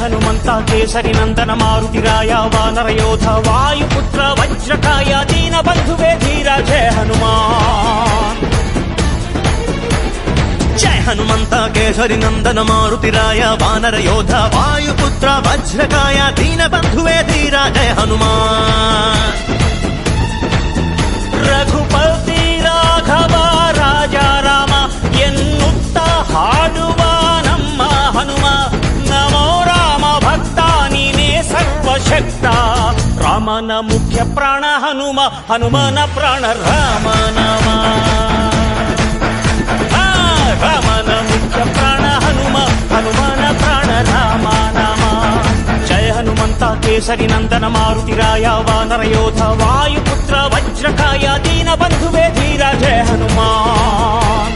హనుమంత కేసరి నందన మారుతిరాయ వానర యోధ వాయుపుత్ర వజ్రకాయ దీన బంధువే ధీర జయ హనుమాన్. జయ హనుమంత కేసరి నందన మారుతిరాయ వానర యోధ వాయుపుత్ర వజ్రకాయ దీన బంధువే ధీర జయ హనుమాన్. ರಘುಪತಿ ರಾಘವ ರಾಜ ರಾಮ ಎನ್ನುತ್ತ ಹಾಡುವ ನಮ್ಮ ಹನುಮ ನಮೋ ರಾಮ ಭಕ್ತ ನೀನೇ ಸರ್ವಶಕ್ತ. ರಾಮನ ಮುಖ್ಯ ಪ್ರಾಣ ಹನುಮ ಹನುಮನ ಪ್ರಾಣ ರಾಮ ನಾಮ. ರಾಮನ ಮುಖ್ಯ ಪ್ರಾಣ ಹನುಮ ಹನುಮನ ಪ್ರಾಣ ರಾಮ ನಾಮ. ಜಯ ಹನುಮಂತ ಕೇಸರಿ ನಂದನ ಮಾರುತಿರಾಯ ವಾನರ ಯೋಧ ವಾಯುಪುತ್ರ ವಜ್ರಕಾಯ ದೀನ ಬಂಧುವೇ ಧೀರ ಜಯ ಹನುಮಾನ್.